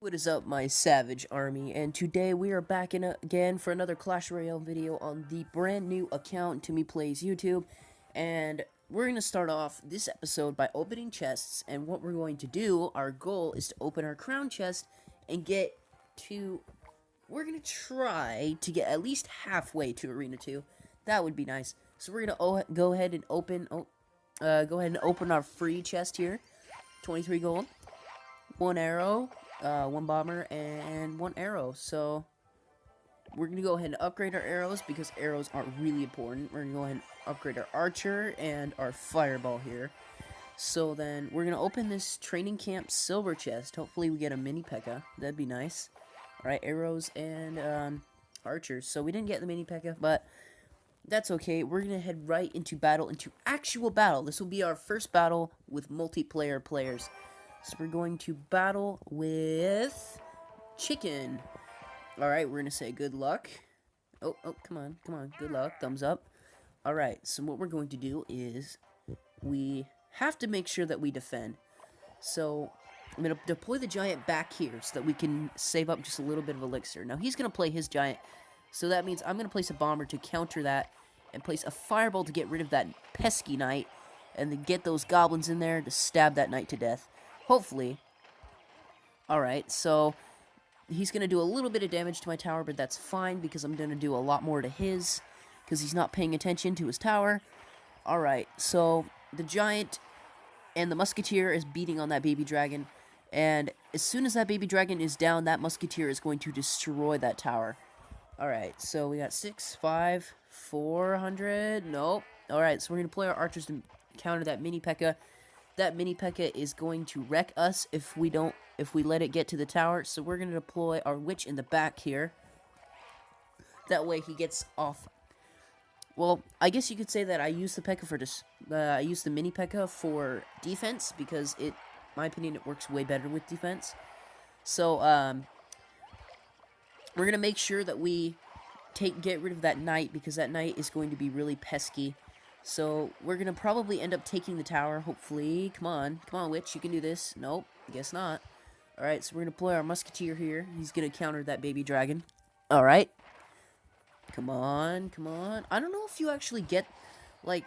What is up, my savage army? And today we are back in again for another Clash Royale video on the brand new account To Me Plays YouTube. And we're going to start off this episode by opening chests. And what we're going to do, our goal is to open our crown chest and get to... We're going to try to get at least halfway to Arena 2. That would be nice. So we're going to go ahead and open... go ahead and open our free chest here. 23 gold. 1 arrow. 1 bomber, and 1 arrow. So we're going to go ahead and upgrade our arrows because arrows aren't really important. We're going to go ahead and upgrade our archer and our fireball here. So then we're going to open this training camp silver chest. Hopefully we get a mini P.E.K.K.A. That'd be nice. Alright, arrows and archers. So we didn't get the mini P.E.K.K.A., but that's okay. We're going to head right into battle, into actual battle. This will be our first battle with multiplayer players. So we're going to battle with Chicken. Alright, we're going to say good luck. Oh, come on. Good luck. Thumbs up. Alright, so what we're going to do is we have to make sure that we defend. So I'm going to deploy the giant back here so that we can save up just a little bit of elixir. Now he's going to play his giant, so that means I'm going to place a bomber to counter that and place a fireball to get rid of that pesky knight and then get those goblins in there to stab that knight to death. Hopefully. Alright, so he's going to do a little bit of damage to my tower, but that's fine because I'm going to do a lot more to his because he's not paying attention to his tower. Alright, so the giant and the musketeer is beating on that baby dragon, and as soon as that baby dragon is down, that musketeer is going to destroy that tower. Alright, so we got 6, 5, 400, nope. Alright, so we're going to play our archers to counter that mini P.E.K.K.A. That mini P.E.K.K.A. is going to wreck us if we let it get to the tower. So we're going to deploy our witch in the back here. That way he gets off. Well, I guess you could say that I use the P.E.K.K.A. for this. I use the mini P.E.K.K.A. for defense because in my opinion, it works way better with defense. So we're gonna make sure that we get rid of that knight because that knight is going to be really pesky. So, we're going to probably end up taking the tower, hopefully. Come on, witch, you can do this. Nope, guess not. Alright, so we're going to deploy our musketeer here. He's going to counter that baby dragon. Alright. Come on. I don't know if you actually get, like,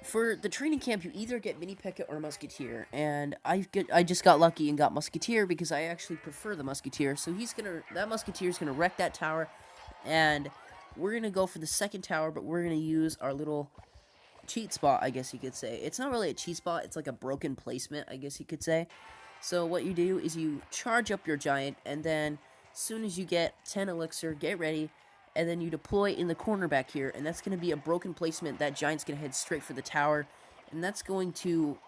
for the training camp, you either get mini P.E.K.K.A. or musketeer. And I just got lucky and got musketeer because I actually prefer the musketeer. So, that musketeer's going to wreck that tower. And we're going to go for the second tower, but we're going to use our little cheat spot, I guess you could say. It's not really a cheat spot, it's like a broken placement, I guess you could say. So what you do is you charge up your giant, and then as soon as you get 10 elixir, get ready, and then you deploy in the corner back here, and that's going to be a broken placement. That giant's going to head straight for the tower, and that's going to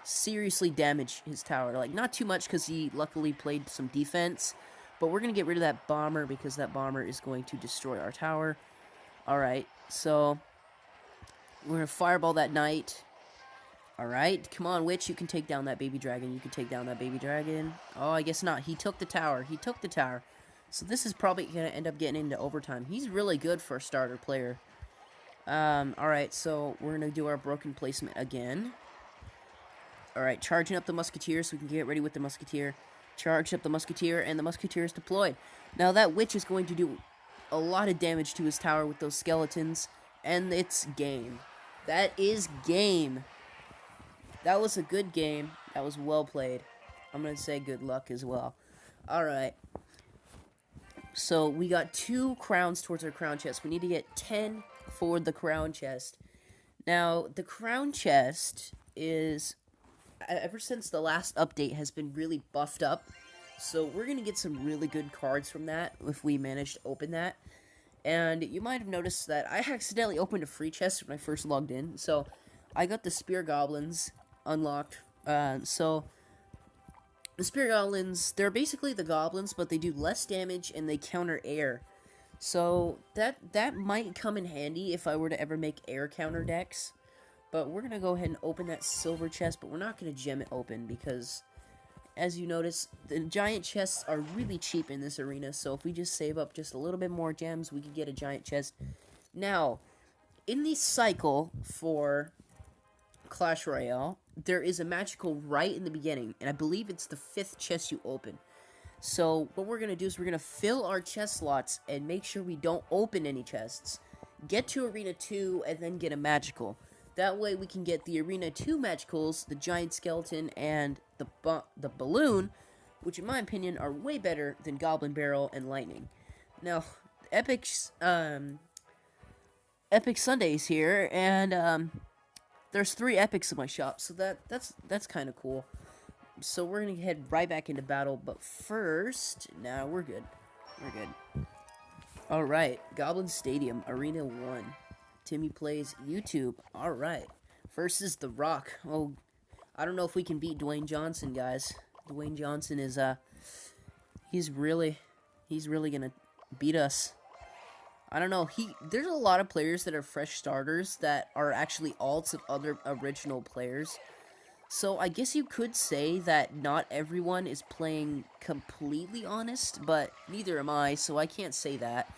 seriously damage his tower. Like, not too much because he luckily played some defense, but we're going to get rid of that bomber because that bomber is going to destroy our tower. Alright, so we're going to fireball that knight. Alright, come on, witch, you can take down that baby dragon. Oh, I guess not. He took the tower. So this is probably going to end up getting into overtime. He's really good for a starter player. Alright, so we're going to do our broken placement again. Alright, charging up the musketeer so we can get ready with the musketeer. Charged up the musketeer, and the musketeer is deployed. Now that witch is going to do a lot of damage to his tower with those skeletons, and it's game. That is game. That was a good game. That was well played. I'm going to say good luck as well. Alright. So, we got 2 crowns towards our crown chest. We need to get 10 for the crown chest. Now, the crown chest is, ever since the last update, has been really buffed up. So, we're going to get some really good cards from that if we manage to open that. And you might have noticed that I accidentally opened a free chest when I first logged in. So, I got the Spear Goblins unlocked. So, the Spear Goblins, they're basically the goblins, but they do less damage and they counter air. So, that might come in handy if I were to ever make air counter decks. But we're going to go ahead and open that silver chest, but we're not going to gem it open because, as you notice, the giant chests are really cheap in this arena, so if we just save up just a little bit more gems, we can get a giant chest. Now, in the cycle for Clash Royale, there is a magical right in the beginning, and I believe it's the 5th chest you open. So what we're going to do is we're going to fill our chest slots and make sure we don't open any chests. Get to Arena 2 and then get a magical. That way we can get the Arena 2 magicals, the giant skeleton, and the balloon, which in my opinion are way better than Goblin Barrel and Lightning. Now, Epic Sundays here, and there's 3 epics in my shop, so that's kind of cool. So we're gonna head right back into battle, but first, we're good. We're good. All right, Goblin Stadium, Arena 1. Timmy plays YouTube. All right. First is The Rock. Oh, I don't know if we can beat Dwayne Johnson, guys. Dwayne Johnson is he's really gonna beat us. I don't know. There's a lot of players that are fresh starters that are actually alts of other original players. So I guess you could say that not everyone is playing completely honest, but neither am I, so I can't say that.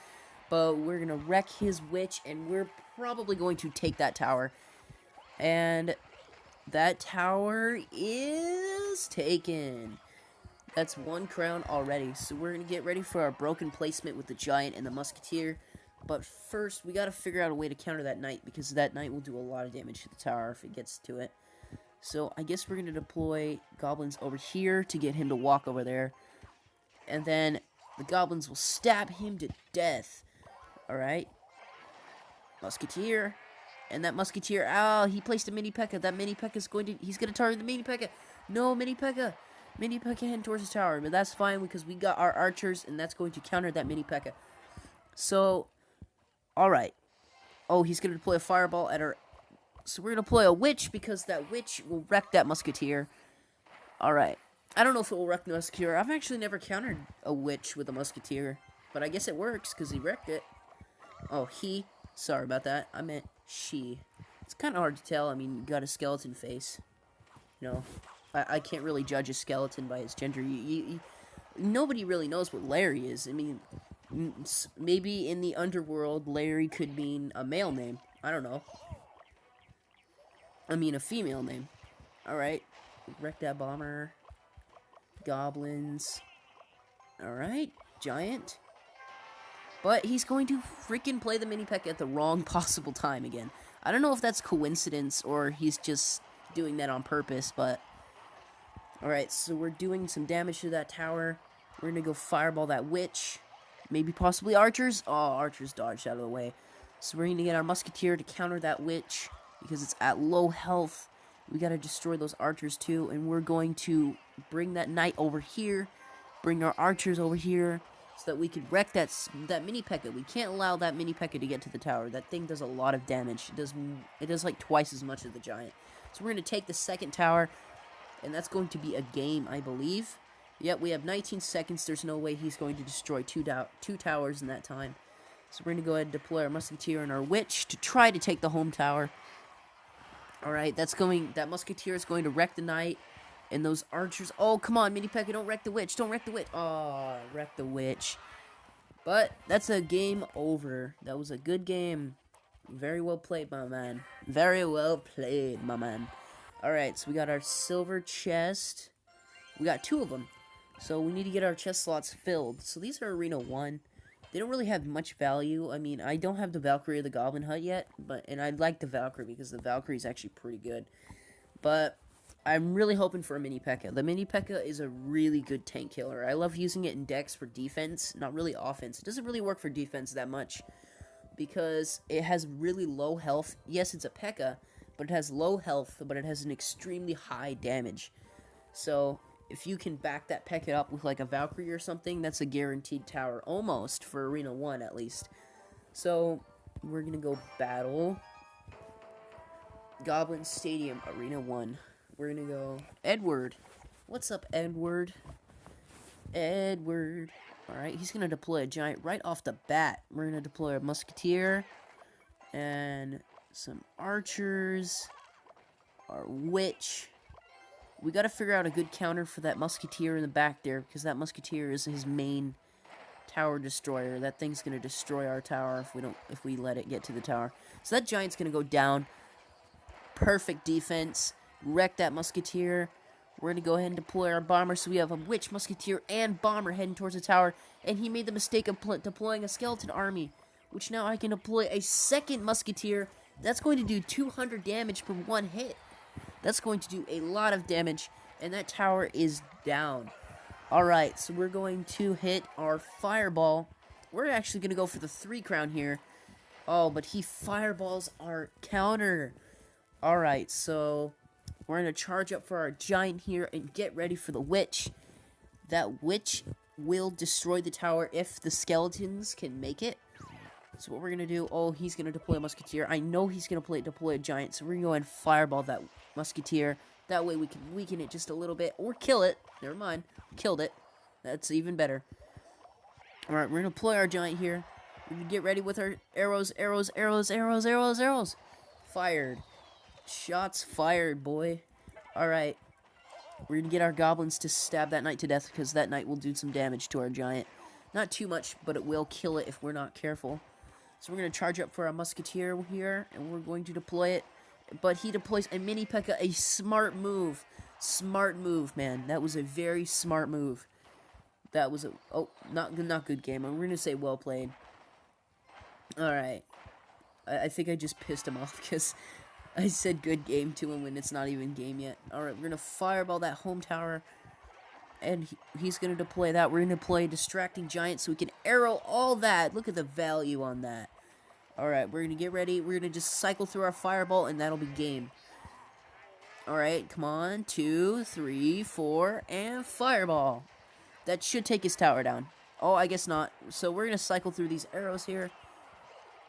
But we're going to wreck his witch, and we're probably going to take that tower. And that tower is taken. That's 1 crown already. So we're going to get ready for our broken placement with the giant and the musketeer. But first, we got to figure out a way to counter that knight, because that knight will do a lot of damage to the tower if it gets to it. So I guess we're going to deploy goblins over here to get him to walk over there. And then the goblins will stab him to death. Alright. Musketeer. And that musketeer, he placed a mini P.E.K.K.A. That mini P.E.K.K.A. is he's going to target the mini P.E.K.K.A. No, mini P.E.K.K.A. Mini P.E.K.K.A. heading towards the tower. But that's fine because we got our archers and that's going to counter that mini P.E.K.K.A. So, alright. Oh, he's going to deploy a fireball at our... So we're going to deploy a witch because that witch will wreck that musketeer. Alright. I don't know if it will wreck the musketeer. I've actually never countered a witch with a musketeer. But I guess it works because he wrecked it. Oh, he. Sorry about that. I meant she. It's kind of hard to tell. I mean, you got a skeleton face. You know, I can't really judge a skeleton by his gender. Nobody really knows what Larry is. I mean, maybe in the underworld, Larry could mean a male name. I don't know. I mean, a female name. Alright. Wreck that bomber. Goblins. Alright. Giant. But he's going to freaking play the mini P.E.K.K.A. at the wrong possible time again. I don't know if that's coincidence or he's just doing that on purpose, but... Alright, so we're doing some damage to that tower. We're going to go fireball that witch. Maybe possibly archers. Oh, archers dodged out of the way. So we're going to get our musketeer to counter that witch because it's at low health. We got to destroy those archers too, and we're going to bring that knight over here. Bring our archers over here. So that we can wreck that mini P.E.K.K.A. We can't allow that mini P.E.K.K.A. to get to the tower. That thing does a lot of damage. It does like twice as much as the giant. So we're going to take the second tower, and that's going to be a game, I believe. Yep, we have 19 seconds. There's no way he's going to destroy two towers in that time. So we're going to go ahead and deploy our musketeer and our witch to try to take the home tower. Alright, that musketeer is going to wreck the knight. And those archers... Oh, come on, mini P.E.K.K.A. Don't wreck the witch. Don't wreck the witch. Oh, wreck the witch. But that's a game over. That was a good game. Very well played, my man. Very well played, my man. Alright, so we got our silver chest. We got 2 of them. So we need to get our chest slots filled. So these are Arena 1. They don't really have much value. I mean, I don't have the Valkyrie or the Goblin Hut yet. And I like the Valkyrie because the Valkyrie is actually pretty good. But... I'm really hoping for a mini P.E.K.K.A. The mini P.E.K.K.A. is a really good tank killer. I love using it in decks for defense, not really offense. It doesn't really work for defense that much because it has really low health. Yes, it's a P.E.K.K.A., but it has low health, but it has an extremely high damage. So if you can back that P.E.K.K.A. up with like a Valkyrie or something, that's a guaranteed tower, almost, for Arena 1 at least. So we're going to go battle Goblin Stadium, Arena 1. We're going to go Edward. What's up, Edward? Edward. Alright, he's going to deploy a giant right off the bat. We're going to deploy a musketeer. And some archers. Our witch. We got to figure out a good counter for that musketeer in the back there. Because that musketeer is his main tower destroyer. That thing's going to destroy our tower if we let it get to the tower. So that giant's going to go down. Perfect defense. Wreck that musketeer. We're going to go ahead and deploy our bomber. So we have a witch, musketeer, and bomber heading towards the tower. And he made the mistake of deploying a skeleton army, which now I can deploy a second musketeer. That's going to do 200 damage from one hit. That's going to do a lot of damage, and that tower is down. Alright, so we're going to hit our fireball. We're actually going to go for the 3 crown here. Oh, but he fireballs our counter. Alright, so we're going to charge up for our giant here and get ready for the witch. That witch will destroy the tower if the skeletons can make it. So what we're going to do, oh, he's going to deploy a musketeer. I know he's going to deploy a giant, so we're going to go and fireball that musketeer. That way we can weaken it just a little bit, or kill it. Never mind, killed it. That's even better. Alright, we're going to deploy our giant here. We're going to get ready with our arrows, arrows, arrows, arrows, arrows, arrows. Fired. Shots fired, boy. Alright. We're going to get our goblins to stab that knight to death, because that knight will do some damage to our giant. Not too much, but it will kill it if we're not careful. So we're going to charge up for our musketeer here, and we're going to deploy it. But he deploys a mini P.E.K.K.A, a smart move. Smart move, man. That was a very smart move. That was a... Oh, not good game. We're going to say well played. Alright. I think I just pissed him off because I said good game to him when it's not even game yet. Alright, we're going to fireball that home tower. And he's going to deploy that. We're going to deploy a distracting giant so we can arrow all that. Look at the value on that. Alright, we're going to get ready. We're going to just cycle through our fireball and that'll be game. Alright, come on. 2, 3, 4, and fireball. That should take his tower down. Oh, I guess not. So we're going to cycle through these arrows here.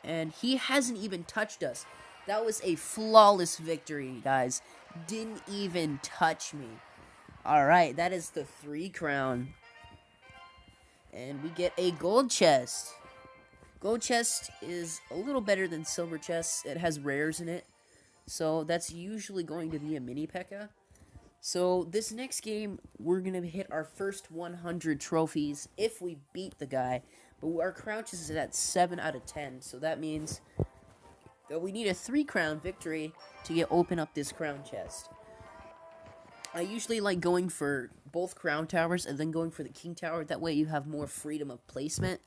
And he hasn't even touched us. That was a flawless victory, guys. Didn't even touch me. Alright, that is the 3 crown. And we get a gold chest. Gold chest is a little better than silver chests. It has rares in it. So that's usually going to be a mini P.E.K.K.A. So this next game, we're going to hit our first 100 trophies if we beat the guy. But our crown chest is at 7 out of 10. So that means that we need a 3 crown victory to open up this crown chest. I usually like going for both crown towers and then going for the king tower. That way you have more freedom of placement.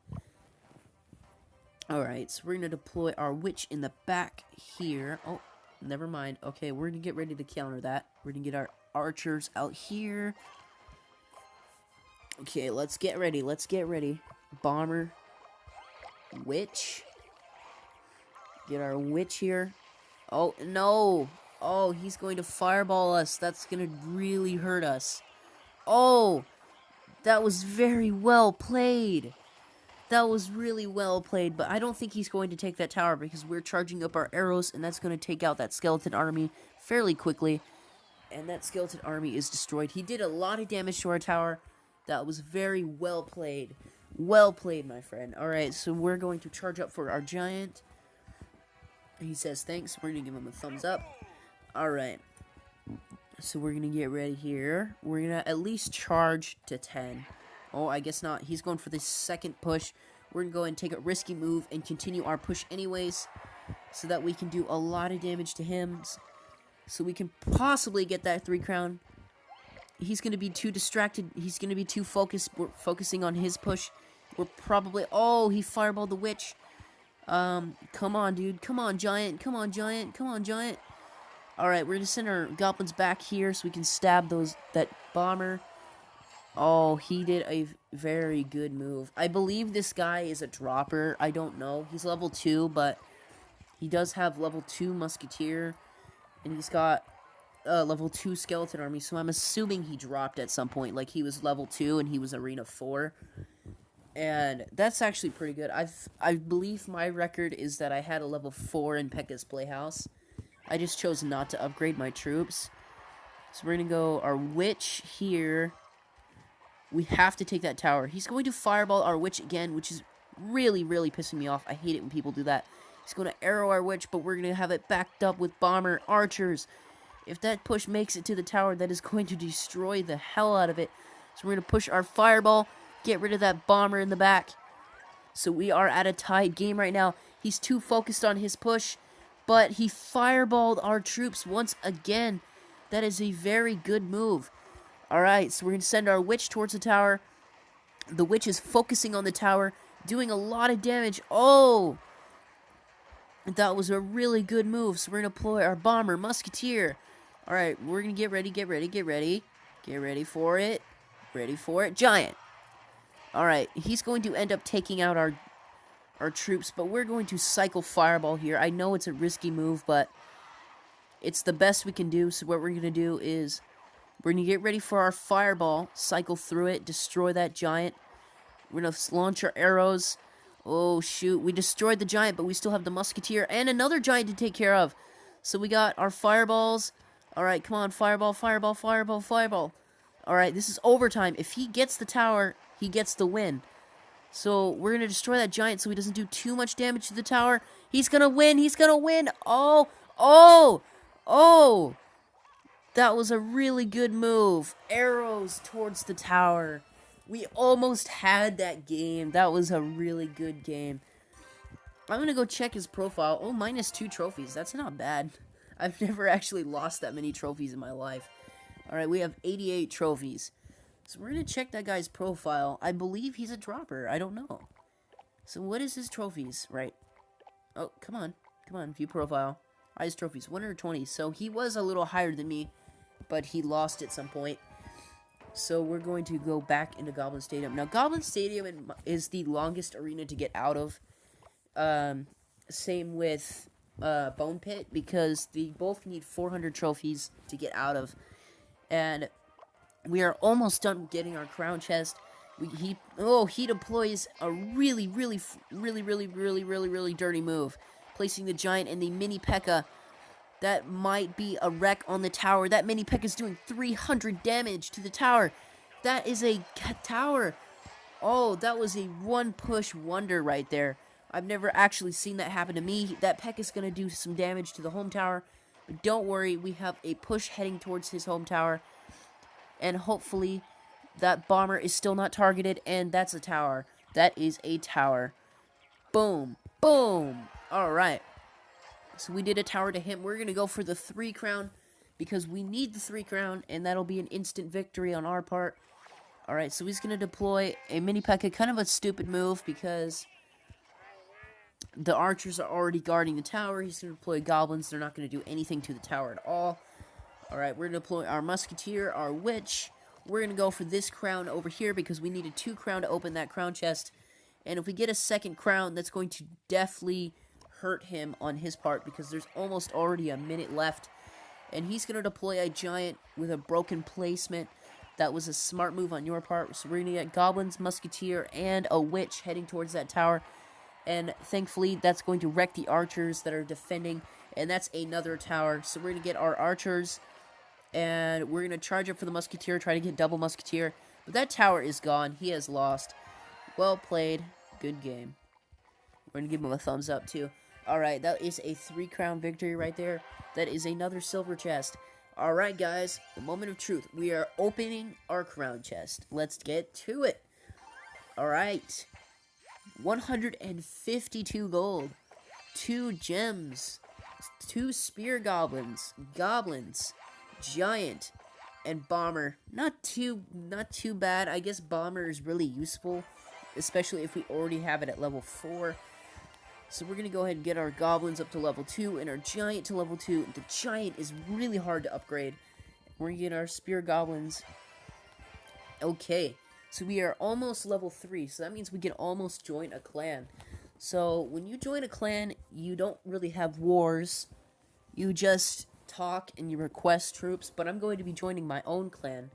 Alright, so we're going to deploy our witch in the back here. Oh, never mind. Okay, we're going to get ready to counter that. We're going to get our archers out here. Okay, let's get ready. Let's get ready. Bomber. Witch. Get our witch here. Oh, no. Oh, he's going to fireball us. That's going to really hurt us. Oh, that was very well played. That was really well played, but I don't think he's going to take that tower because we're charging up our arrows, and that's going to take out that skeleton army fairly quickly. And that skeleton army is destroyed. He did a lot of damage to our tower. That was very well played. Well played, my friend. Alright, so we're going to charge up for our giant. He says thanks. We're going to give him a thumbs up. Alright. So we're going to get ready here. We're going to at least charge to 10. Oh, I guess not. He's going for the second push. We're going to go and take a risky move and continue our push anyways, so that we can do a lot of damage to him. So we can possibly get that 3 crown. He's going to be too distracted. He's going to be too focused. We're focusing on his push. We're probably... Oh, he fireballed the witch. Come on, dude. Come on, giant. Come on, giant. Come on, giant. Alright, we're going to send our goblins back here so we can stab that bomber. Oh, he did a very good move. I believe this guy is a dropper. I don't know. He's level 2, but he does have level 2 musketeer. And he's got level 2 skeleton army. So I'm assuming he dropped at some point. Like he was level 2 and he was arena 4. And that's actually pretty good. I believe my record is that I had a level 4 in P.E.K.K.A's Playhouse. I just chose not to upgrade my troops. So we're going to go our witch here. We have to take that tower. He's going to fireball our witch again, which is really, really pissing me off. I hate it when people do that. He's going to arrow our witch, but we're going to have it backed up with bomber archers. If that push makes it to the tower, that is going to destroy the hell out of it. So we're going to push our fireball, get rid of that bomber in the back. So we are at a tied game right now. He's too focused on his push, but he fireballed our troops once again. That is a very good move. Alright, so we're going to send our witch towards the tower. The witch is focusing on the tower, doing a lot of damage. Oh! That was a really good move. So we're going to deploy our bomber, musketeer. Alright, we're going to get ready, get ready, get ready. Get ready for it. Ready for it. Giant. Alright, he's going to end up taking out our troops, but we're going to cycle fireball here. I know it's a risky move, but it's the best we can do. So what we're going to do is we're going to get ready for our fireball, cycle through it, destroy that giant. We're going to launch our arrows. Oh, shoot. We destroyed the giant, but we still have the musketeer and another giant to take care of. So we got our fireballs. All right, come on. Fireball, fireball, fireball, fireball. All right, this is overtime. If he gets the tower, he gets the win. So we're going to destroy that giant so he doesn't do too much damage to the tower. He's going to win. He's going to win. Oh, oh, oh. That was a really good move. Arrows towards the tower. We almost had that game. That was a really good game. I'm going to go check his profile. Oh, -2 trophies. That's not bad. I've never actually lost that many trophies in my life. Alright, we have 88 trophies. So we're going to check that guy's profile. I believe he's a dropper. I don't know. So what is his trophies? Right. Oh, come on. Come on, view profile. Highest trophies, 120. So he was a little higher than me, but he lost at some point. So we're going to go back into Goblin Stadium. Now, Goblin Stadium is the longest arena to get out of. Same with Bone Pit, because they both need 400 trophies to get out of. And we are almost done getting our crown chest. He deploys a really dirty move, placing the giant and the mini P.E.K.K.A. That might be a wreck on the tower. That mini P.E.K.K.A. is doing 300 damage to the tower. That is a tower. Oh, that was a one-push wonder right there. I've never actually seen that happen to me. That P.E.K.K.A. is going to do some damage to the home tower. But don't worry, we have a push heading towards his home tower. And hopefully that bomber is still not targeted. And that's a tower. That is a tower. Boom. Boom. Alright. So we did a tower to him. We're going to go for the 3 crown, because we need the 3 crown, and that'll be an instant victory on our part. Alright, so he's going to deploy a mini P.E.K.K.A. Kind of a stupid move, because the archers are already guarding the tower. He's going to deploy goblins. They're not going to do anything to the tower at all. Alright, we're going to deploy our musketeer, our witch. We're going to go for this crown over here, because we need a 2 crown to open that crown chest. And if we get a 2nd crown, that's going to definitely hurt him on his part, because there's almost already a minute left. And he's going to deploy a giant with a broken placement. That was a smart move on your part. So we're going to get goblins, musketeer, and a witch heading towards that tower. And thankfully, that's going to wreck the archers that are defending. And that's another tower. So we're going to get our archers, and we're going to charge up for the musketeer, try to get double musketeer. But that tower is gone. He has lost. Well played. Good game. We're going to give him a thumbs up, too. Alright, that is a 3 crown victory right there. That is another silver chest. Alright, guys. The moment of truth. We are opening our crown chest. Let's get to it. Alright. 152 gold. 2 gems. 2 spear goblins. Goblins. Giant. And bomber. Not too bad. I guess bomber is really useful, especially if we already have it at level 4. So we're going to go ahead and get our goblins up to level 2 and our giant to level 2. The giant is really hard to upgrade. We're going to get our spear goblins. Okay, so we are almost level 3, so that means we can almost join a clan. So when you join a clan, you don't really have wars. You just talk and you request troops, but I'm going to be joining my own clan.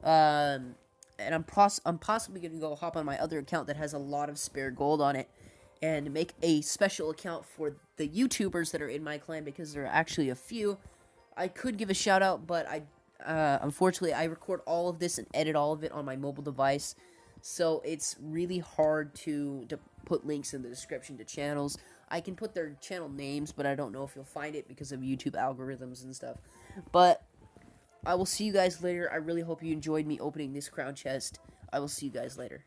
And I'm possibly going to go hop on my other account that has a lot of spare gold on it, and make a special account for the YouTubers that are in my clan, because there are actually a few. I could give a shout out, but unfortunately, I record all of this and edit all of it on my mobile device, so it's really hard to put links in the description to channels. I can put their channel names, but I don't know if you'll find it because of YouTube algorithms and stuff. But I will see you guys later. I really hope you enjoyed me opening this crown chest. I will see you guys later.